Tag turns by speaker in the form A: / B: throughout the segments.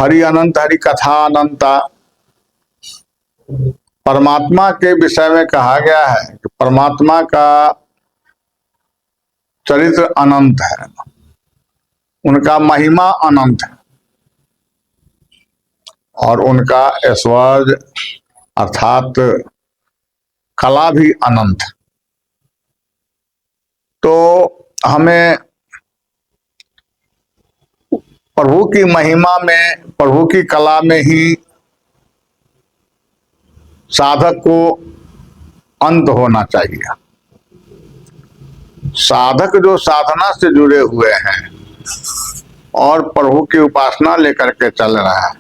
A: हरि अनंत हरि कथा अनंता। परमात्मा के विषय में कहा गया है कि परमात्मा का चरित्र अनंत है, उनका महिमा अनंत है और उनका ऐश्वर्य अर्थात कला भी अनंत है। तो हमें प्रभु की महिमा में, प्रभु की कला में ही साधक को अंत होना चाहिए। साधक जो साधना से जुड़े हुए हैं और प्रभु की उपासना लेकर के चल रहा है,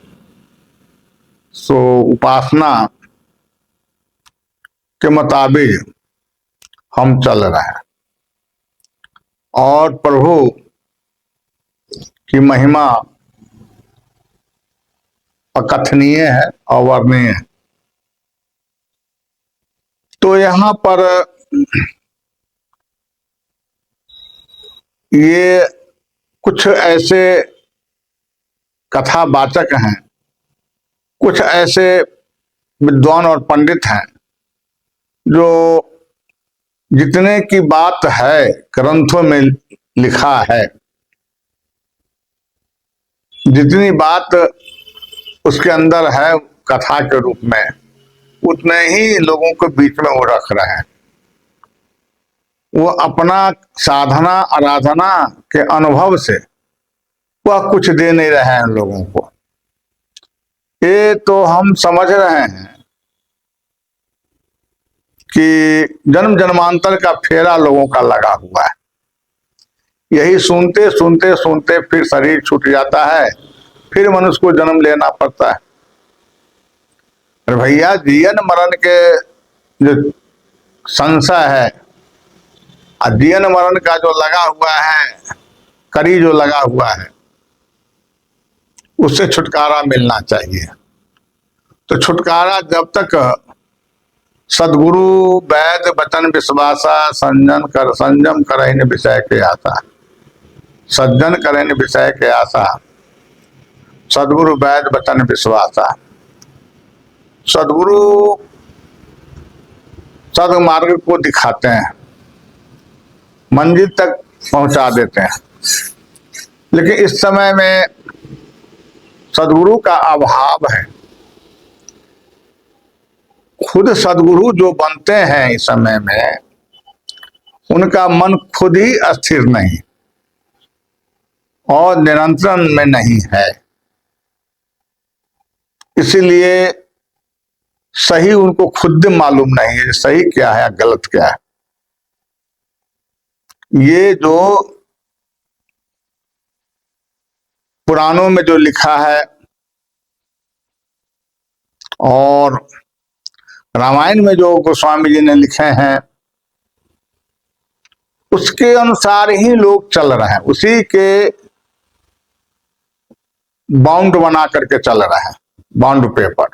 A: सो उपासना के मुताबिक हम चल रहे हैं और प्रभु की महिमा अकथनीय है, अवर्णनीय है। तो यहाँ पर ये कुछ ऐसे कथावाचक हैं, कुछ ऐसे विद्वान और पंडित हैं जो जितने की बात है ग्रंथों में लिखा है, जितनी बात उसके अंदर है कथा के रूप में, उतने ही लोगों के बीच में वो रख रहे हैं। वो अपना साधना आराधना के अनुभव से वह कुछ दे नहीं रहे हैं लोगों को। ये तो हम समझ रहे हैं कि जन्म जन्मांतर का फेरा लोगों का लगा हुआ है। यही सुनते सुनते सुनते फिर शरीर छूट जाता है, फिर मनुष्य को जन्म लेना पड़ता है। भैया जीवन मरण के जो संशय है, जीवन मरण का जो लगा हुआ है, कड़ी जो लगा हुआ है, उससे छुटकारा मिलना चाहिए। तो छुटकारा जब तक सदगुरु वैद वचन विश्वासा संयम करें विषय के आशा, सज्जन करें विषय के आशा, सदगुरु वैद वचन विश्वासा। सदगुरु सदमार्ग को दिखाते हैं, मंजिल तक पहुंचा देते हैं, लेकिन इस समय में सदगुरु का अभाव है। खुद सदगुरु जो बनते हैं इस समय में, उनका मन खुद ही अस्थिर नहीं और नियंत्रण में नहीं है। इसीलिए सही उनको खुद मालूम नहीं है, सही क्या है गलत क्या है। ये जो पुराणों में जो लिखा है और रामायण में जो गोस्वामी जी ने लिखे हैं, उसके अनुसार ही लोग चल रहे हैं, उसी के बाउंड बना करके चल रहे हैं, बाउंड पेपर,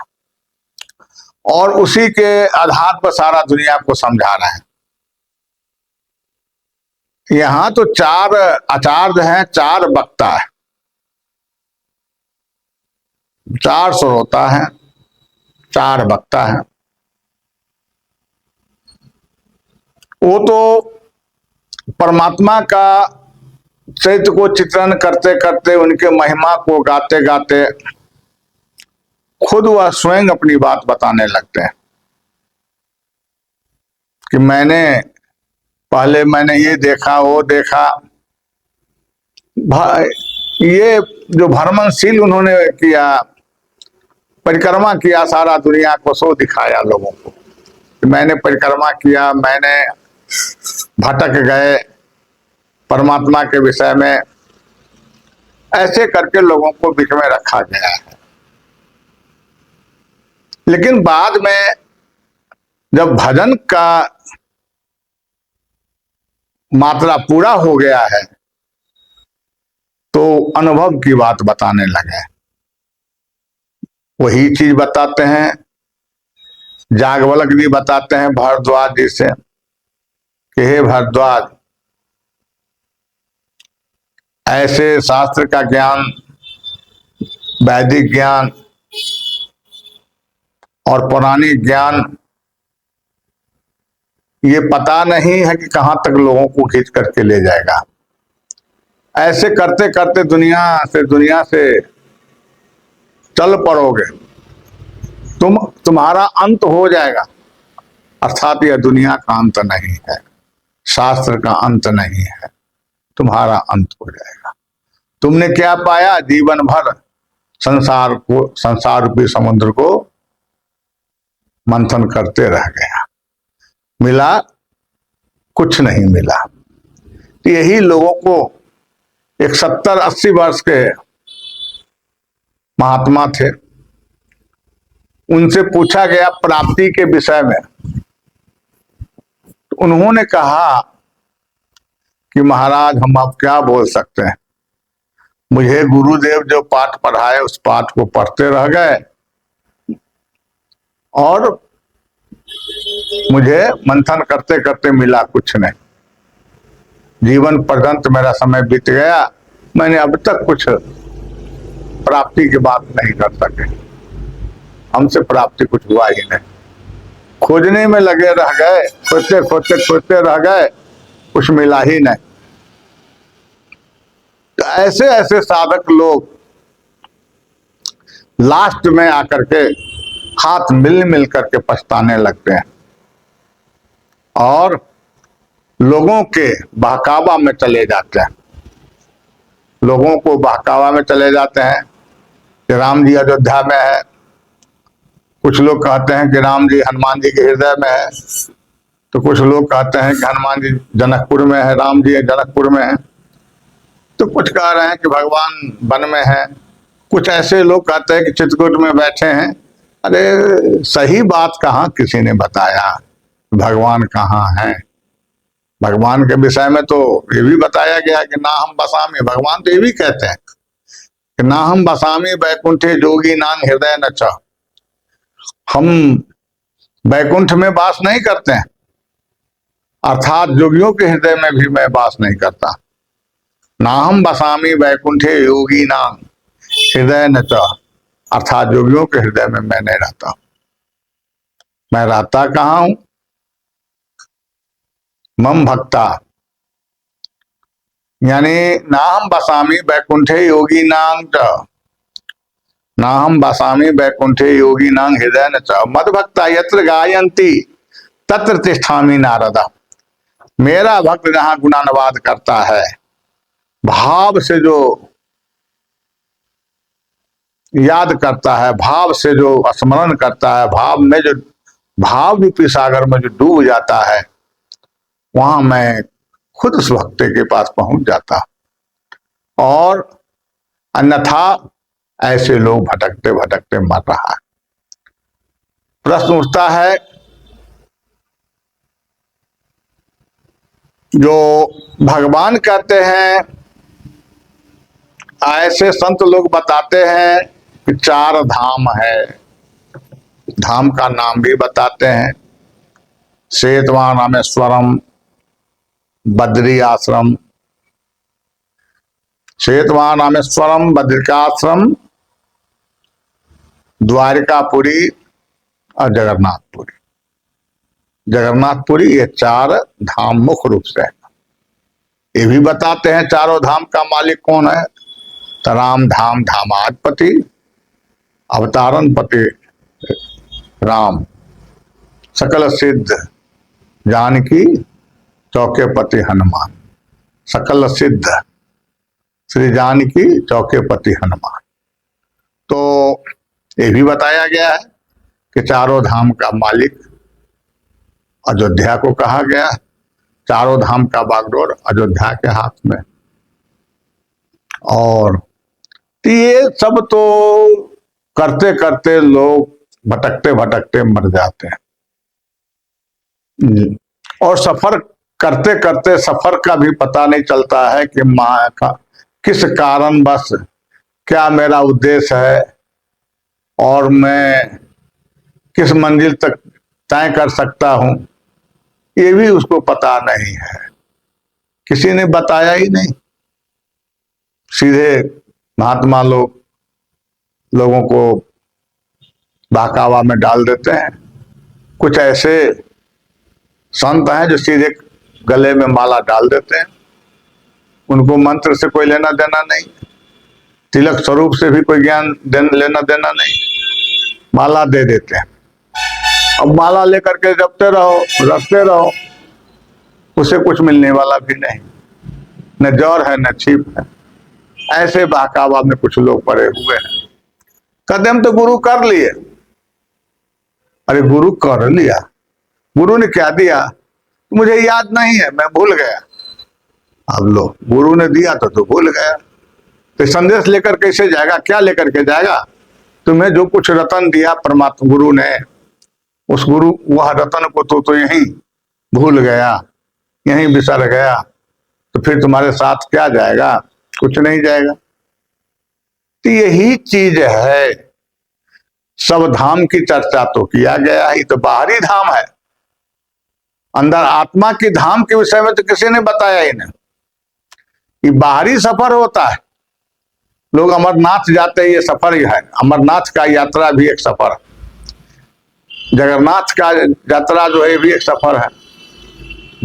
A: और उसी के आधार पर सारा दुनिया को समझा रहे हैं। यहां तो 4 आचार्य हैं, 4 वक्ता है, 4 श्रोता है, 4 वक्ता है। वो तो परमात्मा का चरित्र को चित्रण करते करते, उनके महिमा को गाते गाते खुद वह स्वयं अपनी बात बताने लगते हैं कि मैंने ये देखा, वो देखा। ये जो भ्रमणशील उन्होंने किया, परिक्रमा किया, सारा दुनिया को सो दिखाया लोगों को। मैंने परिक्रमा किया, मैंने भटक गए परमात्मा के विषय में, ऐसे करके लोगों को बीच में रखा गया है। लेकिन बाद में जब भजन का मात्रा पूरा हो गया है तो अनुभव की बात बताने लगे। वही चीज बताते हैं, जागवल्क जी बताते हैं भारद्वाज जी से कि हे भारद्वाज, ऐसे शास्त्र का ज्ञान वैदिक ज्ञान और पौराणिक ज्ञान ये पता नहीं है कि कहां तक लोगों को खींच करके ले जाएगा। ऐसे करते करते दुनिया से चल पड़ोगे, तुम्हारा अंत हो जाएगा। अर्थात यह दुनिया का अंत नहीं है, शास्त्र का अंत नहीं है, तुम्हारा अंत हो जाएगा। तुमने क्या पाया? जीवन भर संसार रूपी समुद्र को मंथन करते रह गया, मिला कुछ नहीं मिला। तो यही लोगों को एक 70-80 वर्ष के महात्मा थे, उनसे पूछा गया प्राप्ति के विषय में, तो उन्होंने कहा कि महाराज हम अब क्या बोल सकते हैं, मुझे गुरुदेव जो पाठ पढ़ाए उस पाठ को पढ़ते रह गए और मुझे मंथन करते करते मिला कुछ नहीं। जीवन पर्यंत मेरा समय बीत गया, मैंने अब तक कुछ प्राप्ति की बात नहीं कर सके, हमसे प्राप्ति कुछ हुआ ही नहीं। खोजने में लगे रह गए, खोजते रह गए, कुछ मिला ही नहीं। तो ऐसे ऐसे साधक लोग लास्ट में आकर के हाथ मिल करके पछताने लगते हैं और लोगों के बहकावा में चले जाते हैं। लोगों को बहकावा में चले जाते हैं कि राम जी अयोध्या में है, कुछ लोग कहते हैं कि राम जी हनुमान जी के हृदय में है, तो कुछ लोग कहते हैं कि हनुमान जी जनकपुर में है, राम जी जनकपुर में है, तो कुछ कह रहे हैं कि भगवान वन में है, कुछ ऐसे लोग कहते हैं कि चित्रकूट में बैठे हैं। अरे सही बात कहाँ किसी ने बताया, भगवान कहाँ है? भगवान के विषय में तो ये भी बताया गया कि ना हम बसामी, भगवान तो ये भी कहते हैं कि ना हम बसामी बैकुंठे जोगी नांग हृदय न च, हम बैकुंठ में वास नहीं करते हैं, अर्थात जोगियों के हृदय में भी मैं वास नहीं करता। ना हम बसामी बैकुंठे योगी नांग हृदय न च, अर्थात जोगियों के हृदय में मैं नहीं रहता। मैं रहता कहाँ हूं? मम भक्ता, यानी ना हम बसामी बैकुंठे योगी नांग च, ना हम बसामी बैकुंठे योगी नांग हृदय न च, मद भक्ता यत्र गायंती तत्र तिष्ठामि नारदा। मेरा भक्त जहां गुणानुवाद करता है, भाव से जो याद करता है, भाव से जो स्मरण करता है, भाव रूपी सागर में जो डूब जाता है, वहां मैं खुद उस भक्त के पास पहुंच जाता। और अन्यथा ऐसे लोग भटकते भटकते मर रहा है। प्रश्न उठता है, जो भगवान कहते हैं, ऐसे संत लोग बताते हैं कि 4 धाम है, धाम का नाम भी बताते हैं, श्वेतवान रामेश्वरम, बद्री आश्रम, श्वेतवान रामेश्वरम, बद्रिकाश्रम, द्वारिकापुरी और जगन्नाथपुरी। जगन्नाथपुरी, ये 4 धाम मुख्य रूप से है। ये भी बताते हैं चारों धाम का मालिक कौन है, तो राम धाम धामाधिपति, अवतारण पति राम, सकल सिद्ध जानकी चौके पति हनुमान, सकल सिद्ध श्री जानकी चौके पति हनुमान। तो ये भी बताया गया है कि चारों धाम का मालिक अयोध्या को कहा गया, चारों धाम का बागडोर अयोध्या के हाथ में। और ये सब तो करते करते लोग भटकते भटकते मर जाते हैं, और सफर करते करते सफर का भी पता नहीं चलता है कि माँ का किस कारण बस क्या मेरा उद्देश्य है और मैं किस मंजिल तक तय कर सकता हूं, ये भी उसको पता नहीं है, किसी ने बताया ही नहीं। सीधे महात्मा लोग लोगों को बहकावा में डाल देते हैं। कुछ ऐसे संत हैं जो सीधे गले में माला डाल देते हैं, उनको मंत्र से कोई लेना देना नहीं, तिलक स्वरूप से भी कोई ज्ञान लेना देना नहीं, माला दे देते हैं। अब माला लेकर के जपते रहो, रखते रहो, उसे कुछ मिलने वाला भी नहीं, न जौर है न छीप है। ऐसे बहकावा में कुछ लोग पड़े हुए हैं। कहते हम तो गुरु कर लिए। अरे गुरु कर लिया, गुरु ने क्या दिया मुझे याद नहीं है, मैं भूल गया। अब लो, गुरु ने दिया तो भूल गया, तो संदेश लेकर कैसे जाएगा? क्या लेकर के जाएगा? तुम्हें जो कुछ रतन दिया परमात्मा गुरु ने, उस गुरु वह रतन को तो यहीं भूल गया, यहीं बिसर गया, तो फिर तुम्हारे साथ क्या जाएगा? कुछ नहीं जाएगा। तो यही चीज है। सब धाम की चर्चा तो किया गया ही, तो बाहरी धाम है, अंदर आत्मा की धाम के विषय में तो किसी ने बताया ही नहीं। ये बाहरी सफर होता है। लोग अमरनाथ जाते हैं, ये सफर ही है। अमरनाथ का यात्रा भी एक सफर है, जगन्नाथ का यात्रा जो है ये भी एक सफर है,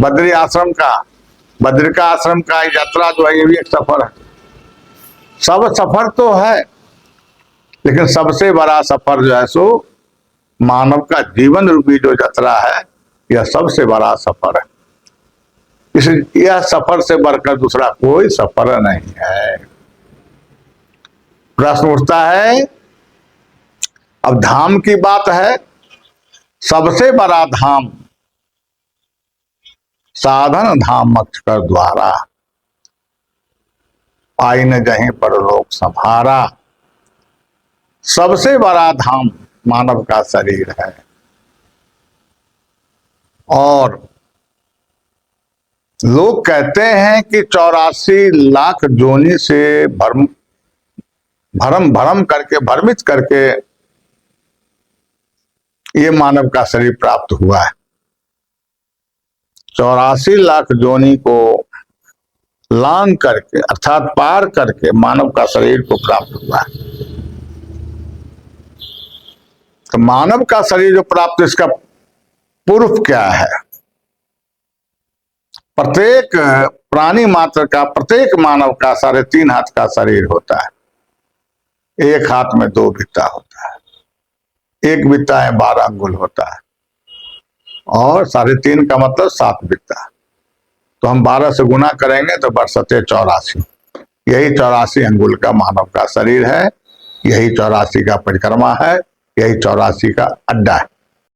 A: बद्री आश्रम का, बद्रिका आश्रम का यात्रा जो है ये भी एक सफर है। सब सफर तो है, लेकिन सबसे बड़ा सफर जो है सो मानव का जीवन रूपी जो यात्रा है, यह सबसे बड़ा सफर है। इस यह सफर से बढ़कर दूसरा कोई सफर नहीं है। प्रश्न उठता है, अब धाम की बात है, सबसे बड़ा धाम साधन धाम अक्षर द्वारा, आई न जहीं पर लोक संभारा। सबसे बड़ा धाम मानव का शरीर है, और लोग कहते हैं कि 84 लाख जोनि से भरम भरम करके, भ्रमित करके ये मानव का शरीर प्राप्त हुआ है। 84 लाख जोनि को लांग करके, अर्थात पार करके मानव का शरीर को प्राप्त हुआ है। तो मानव का शरीर जो प्राप्त, इसका पूर्व क्या है? प्रत्येक प्राणी मात्र का, प्रत्येक मानव का 3.5 हाथ का शरीर होता है। एक हाथ में 2 बित्ता होता है, एक बित्ता है 12 अंगुल होता है, और 3.5 का मतलब 7 बित्ता। तो हम 12 से गुना करेंगे तो बरसते 84। यही 84 अंगुल का मानव का शरीर है, यही 84 का परिक्रमा है, यही 84 का अड्डा है।